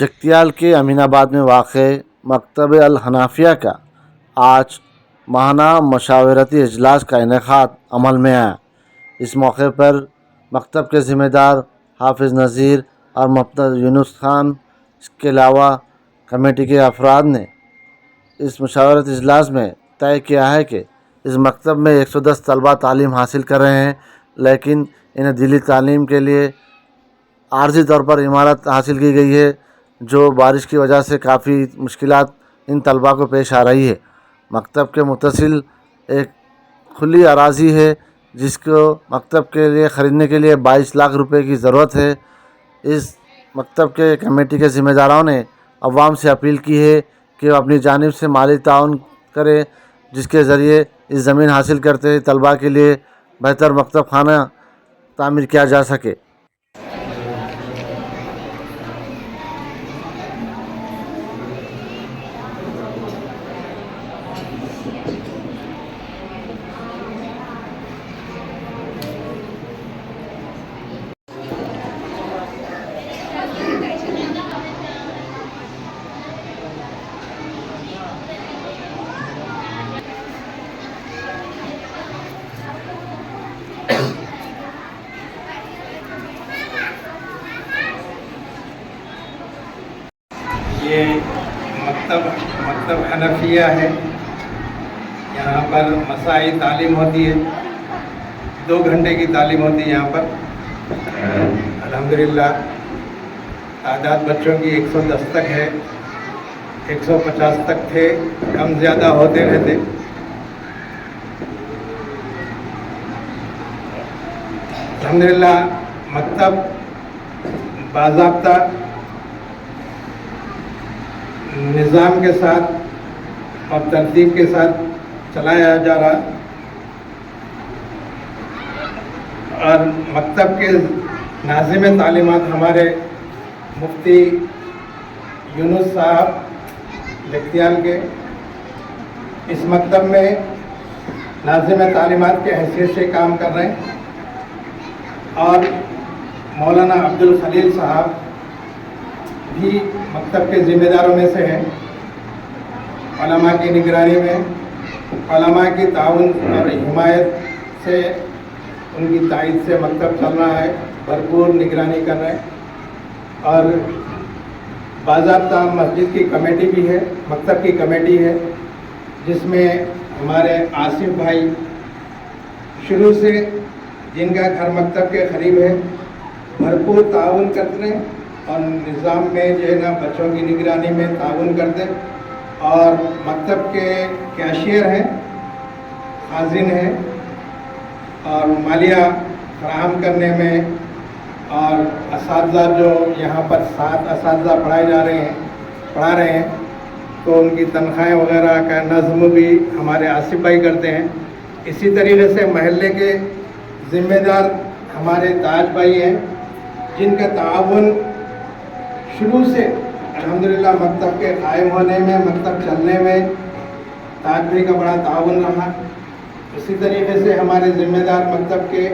شکتیال کے امینآباد میں واقع مکتب الحنافیہ کا آج ماہانہ مشاورتی اجلاس کا انعقاد عمل میں آیا۔ اس موقع پر مکتب کے ذمہ دار حافظ نذیر اور مفتی یونس خان کے علاوہ کمیٹی کے افراد نے اس مشاورتی اجلاس میں طے کیا ہے کہ اس مکتب میں 110 طلبہ تعلیم حاصل کر رہے ہیں، لیکن انہیں دینی تعلیم کے لیے عارضی طور پر عمارت حاصل کی گئی ہے، جو بارش کی وجہ سے کافی مشکلات ان طلباء کو پیش آ رہی ہے۔ مکتب کے متصل ایک کھلی اراضی ہے جس کو مکتب کے لیے خریدنے کے لیے 22 لاکھ روپے کی ضرورت ہے۔ اس مکتب کے کمیٹی کے ذمہ داروں نے عوام سے اپیل کی ہے کہ وہ اپنی جانب سے مالی تعاون کرے، جس کے ذریعے اس زمین حاصل کرتے طلباء کے لیے بہتر مکتب خانہ تعمیر کیا جا سکے۔ یہ مکتب حنفیہ ہے، یہاں پر مسائی تعلیم ہوتی ہے، 2 گھنٹے کی تعلیم ہوتی ہے یہاں پر۔ الحمدللہ تعداد بچوں کی 110 تک ہے، 150 تک تھے، کم زیادہ ہوتے رہتے۔ الحمدللہ مکتب باضابطہ نظام کے ساتھ اور ترتیب کے ساتھ چلایا جا رہا، اور مکتب کے ناظم تعلیمات ہمارے مفتی یونس صاحب شکتیال کے اس مکتب میں ناظم تعلیمات کے حیثیت سے کام کر رہے ہیں، اور مولانا عبدالخلیل صاحب بھی مکتب کے ذمہ داروں میں سے ہیں۔ علماء کی نگرانی میں، علماء کی تعاون اور حمایت سے، ان کی تائید سے مکتب چل رہا ہے، بھرپور نگرانی کر رہے ہیں۔ اور باضابطہ مسجد کی کمیٹی بھی ہے، مکتب کی کمیٹی ہے، جس میں ہمارے آصف بھائی شروع سے، جن کا گھر مکتب کے قریب ہے، بھرپور تعاون کرتے ہیں اور نظام میں جو ہے نا بچوں کی نگرانی میں تعاون کرتے، اور مکتب کے کیشیئر ہیں، خازن ہیں، اور مالیہ فراہم کرنے میں، اور اساتذہ جو یہاں پر 7 اساتذہ پڑھا رہے ہیں، تو ان کی تنخواہیں وغیرہ کا نظم بھی ہمارے آصف بھائی کرتے ہیں۔ اسی طریقے سے محلے کے ذمہ دار ہمارے تاج بھائی ہیں، جن کا تعاون شروع سے الحمدللہ مکتب کے قائم ہونے میں، مکتب چلنے میں تاج بھائی کا بڑا تعاون رہا۔ اسی طریقے سے ہمارے ذمہ دار مکتب کے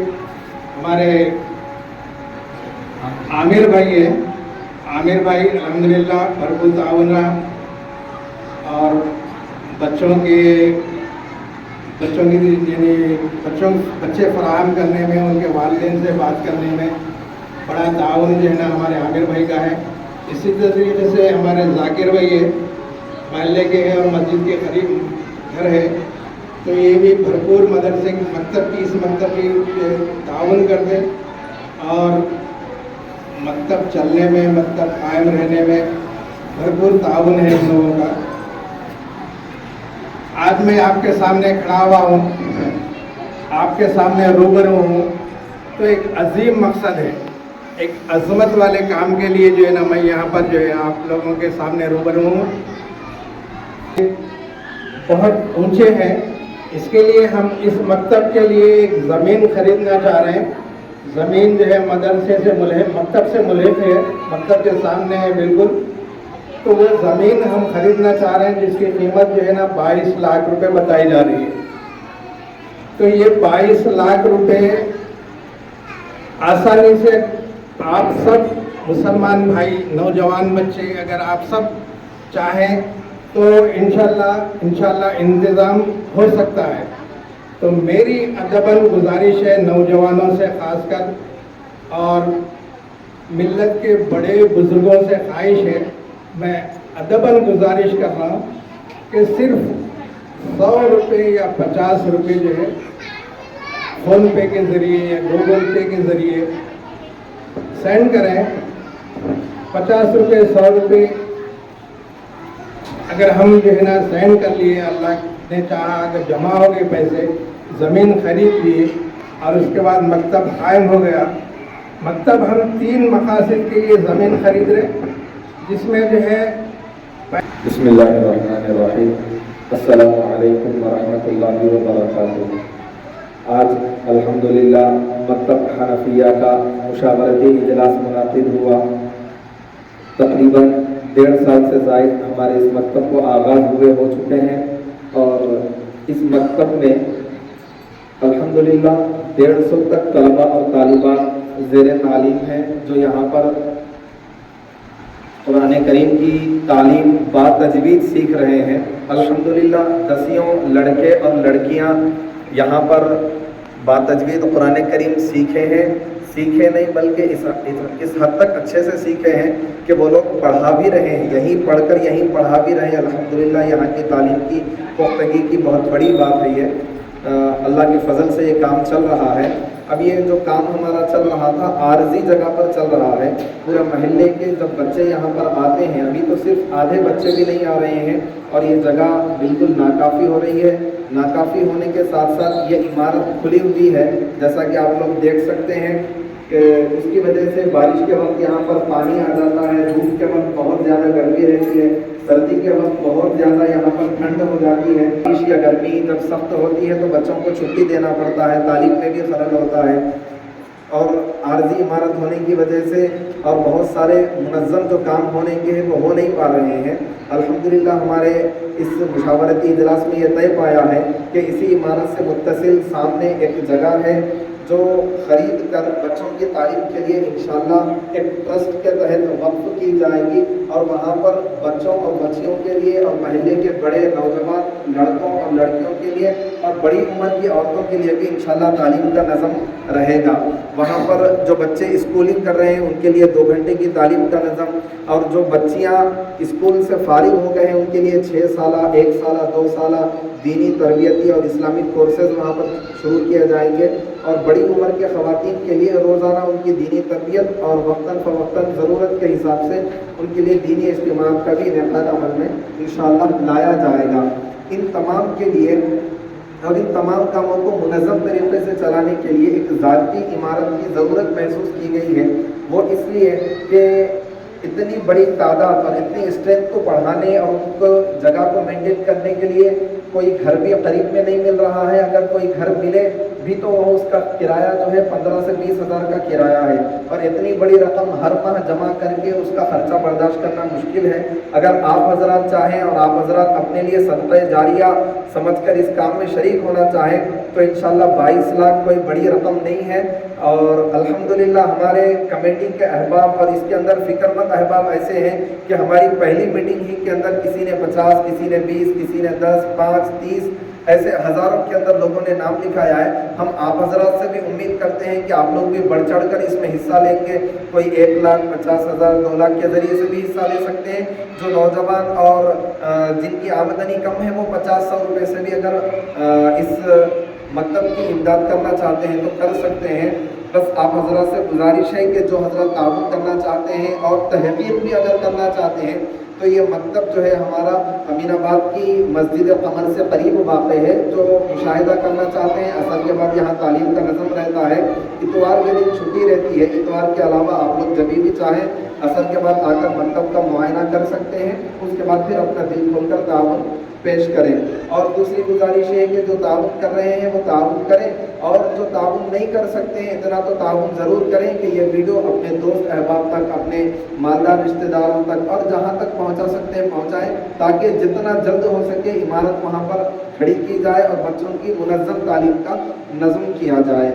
ہمارے عامر بھائی ہیں، عامر بھائی الحمدللہ بھرپور تعاون رہا، اور بچے فراہم کرنے میں، ان کے والدین سے بات کرنے میں بڑا تعاون جو ہے نا ہمارے عامر بھائی کا ہے۔ اسی طریقے سے ہمارے ذاکر بھائی ہے، محلے کے ہیں اور مسجد کے قریب گھر ہے، تو یہ بھی بھرپور مدرسے اس مکتب کی تعاون کرتے، اور مکتب چلنے میں، مکتب قائم رہنے میں بھرپور تعاون ہے ان لوگوں کا۔ آج میں آپ کے سامنے کھڑا ہوا ہوں، آپ کے سامنے روبرو ہوں، تو ایک عظیم مقصد ہے، ایک عظمت والے کام کے لیے جو ہے نا میں یہاں پر جو ہے آپ لوگوں کے سامنے روبرو ہوں۔ بہت اونچے ہیں، اس کے لیے ہم اس مکتب کے لیے ایک زمین خریدنا چاہ رہے ہیں۔ زمین جو ہے مدرسے سے ملحق، مکتب سے ملحق ہے، مکتب کے سامنے ہے بالکل، تو وہ زمین ہم خریدنا چاہ رہے ہیں، جس کی قیمت جو ہے نا 22 لاکھ روپے بتائی جا رہی ہے۔ تو یہ 22 لاکھ روپے آسانی سے آپ سب मुसलमान भाई नौजवान बच्चे अगर आप सब चाहें तो इंशाल्लाह इंतज़ाम हो सकता है। तो मेरी अदबन गुजारिश है नौजवानों से ख़ासकर और मिल्लत के बड़े बुज़ुर्गों से ख्वाहिश है, मैं अदबन गुजारिश कर रहा हूँ कि सिर्फ 100 रुपये या 50 रुपये जो है फ़ोन पे के ज़रिए या गूगल पे के ज़रिए सेंड करें। 50 रुपये 100 रुपये अगर हम जो है ना सेंड कर लिए, अल्लाह ने चाहा अगर जमा हो गए पैसे, ज़मीन खरीद लिए और उसके बाद मकतब कायम हो गया। मकतब हम 3 मकासद के लिए ज़मीन खरीद रहे, जिसमें जो है बिस्मिल्लाहिर्रहमानिर्रहीम, अस्सलामु अलैकुम वरहमतुल्लाहि वबरकातुहू। आज अल्हम्दुलिल्लाह मकतब हनफिया का मुशावरती इजलास मुनाकिद हुआ। तकरीबन 1.5 साल से ज़ायद हमारे इस मकतब को आगाज़ हुए हो चुके हैं और इस मकतब में अल्हम्दुलिल्लाह 150 तक तलबा और तालिबात ज़ेर तालीम हैं, जो यहाँ पर कुरान करीम की तालीम बातजवीज़ सीख रहे हैं। अल्हम्दुलिल्लाह दसियों लड़के और लड़कियाँ यहाँ पर बातजवीज़ कुरान करीम सीखे नहीं बल्कि इस हद तक अच्छे से सीखे हैं कि वो लोग पढ़ा भी रहे हैं, यहीं पढ़कर यहीं पढ़ा भी रहे हैं। अल्हम्दुलिल्लाह यहाँ की तालीम की पुख्तगी की बहुत बड़ी बात है ये। अल्लाह के फजल से ये काम चल रहा है। अब ये जो काम हमारा चल रहा था आर्जी जगह पर चल रहा है। पूरे महल्ले के जब बच्चे यहाँ पर आते हैं, अभी तो सिर्फ आधे बच्चे भी नहीं आ रहे हैं और ये जगह बिल्कुल नाकाफ़ी हो रही है। नाकाफ़ी होने के साथ साथ ये इमारत खुली हुई है, जैसा कि आप लोग देख सकते हैं कि उसकी वजह से बारिश के वक्त यहाँ पर पानी आ जाता है, धूप के वक्त बहुत ज़्यादा गर्मी रहती है, सर्दी के वक्त बहुत ज़्यादा यहाँ पर ठंड हो जाती है। बारिश या गर्मी जब सख्त होती है तो बच्चों को छुट्टी देना पड़ता है, तालीम में भी खलल होता है और आर्जी इमारत होने की वजह से और बहुत सारे मुनज़्ज़म जो काम होने के हैं वो हो नहीं पा रहे हैं। अल्हम्दुलिल्लाह हमारे इस मुशावरती इजलास में ये तय पाया है कि इसी इमारत से मुत्तसिल सामने एक जगह है जो ख़रीद कर बच्चों की तालीम के लिए इंशाअल्लाह एक ट्रस्ट के तहत वक्फ की जाएगी और वहाँ पर बच्चों और बच्चियों के लिए और महल्ले के बड़े नौजवान लड़कों और लड़कियों के लिए और बड़ी उम्र की औरतों के लिए भी इंशाअल्लाह तालीम का नज़म रहेगा। वहाँ पर जो बच्चे स्कूलिंग कर रहे हैं उनके लिए 2 घंटे की तालीम का नज़म और जो बच्चियाँ स्कूल से फारिग हो गए हैं उनके लिए 6 साल 1 साल 2 साल दीनी तरबियती और इस्लामिक कोर्सेज़ वहाँ पर शुरू किए जाएंगे और बड़ी उम्र के ख़वातीन के लिए रोज़ाना उनकी दीनी तरबियत और वक्तन फ़वक्तन ज़रूरत के हिसाब से उनके लिए दीनी इज्तिमाअत का भी इनेकाद अमल में इंशाअल्लाह लाया जाएगा। इन तमाम के लिए और इन तमाम कामों को मुनज़्ज़म तरीक़े से चलाने के लिए एक ज़ाती इमारत की ज़रूरत महसूस की गई है। वो इसलिए कि इतनी बड़ी तादाद और इतनी स्ट्रेंथ को बढ़ाने और उनको जगह को मेंटेन करने के लिए कोई घर भी करीब में नहीं मिल रहा है। अगर कोई घर मिले भी तो वो उसका किराया जो है 15 से 20 हज़ार का किराया है और इतनी बड़ी रकम हर माह जमा करके उसका खर्चा बर्दाश्त करना मुश्किल है। अगर आप हजरात चाहें और आप हजरात अपने लिए सदक़ा जारिया समझकर इस काम में शरीक होना चाहें तो इंशाअल्लाह 22 लाख कोई बड़ी रकम नहीं है। और अल्हम्दुलिल्लाह हमारे कमेटी के अहबाब और इसके अंदर फ़िक्रमंद अहबाब ऐसे हैं कि हमारी पहली मीटिंग ही के अंदर किसी ने 50, किसी ने 20, किसी ने 10, 5, 30 ऐसे हज़ारों के अंदर लोगों ने नाम लिखाया है। हम आप हजरात से भी उम्मीद करते हैं कि आप लोग भी बढ़ चढ़ कर इसमें हिस्सा लेंगे। कोई 1,50,000 2 लाख के ज़रिए से भी हिस्सा ले सकते हैं। जो नौजवान और जिनकी आमदनी कम है वो 50-100 रुपये से भी अगर इस मकतब की इमदाद करना चाहते हैं तो कर सकते हैं। बस आप हजरात से गुजारिश है कि जो हजरत ताउन करना चाहते हैं और तहक़ीक़ भी अगर करना चाहते हैं तो ये मकतब जो है हमारा अमीनाबाद की मस्जिद कमर से करीब वाक़ है। जो मुशाहिदा करना चाहते हैं असर के बाद यहाँ तालीम का नज़म रहता है। इतवार के दिन छुट्टी रहती है। इतवार के अलावा आप लोग जब भी चाहें असर के बाद आकर मकतब का मुआयना कर सकते हैं। उसके बाद फिर अपना दिल खोलकर ताउन पेश करें। और दूसरी गुजारिश है कि जो ताउन कर रहे हैं वो ताउन करें और जो ताउन नहीं कर सकते हैं इतना तो ताउन ज़रूर करें कि ये वीडियो अपने दोस्त अहबाब तक, अपने मालदार रिश्तेदारों तक और जहाँ तक पहुँचा सकते हैं पहुँचाएँ, ताकि जितना जल्द हो सके इमारत वहाँ पर खड़ी की जाए और बच्चों की मुनज़्ज़म तालीम का नज़म किया जाए।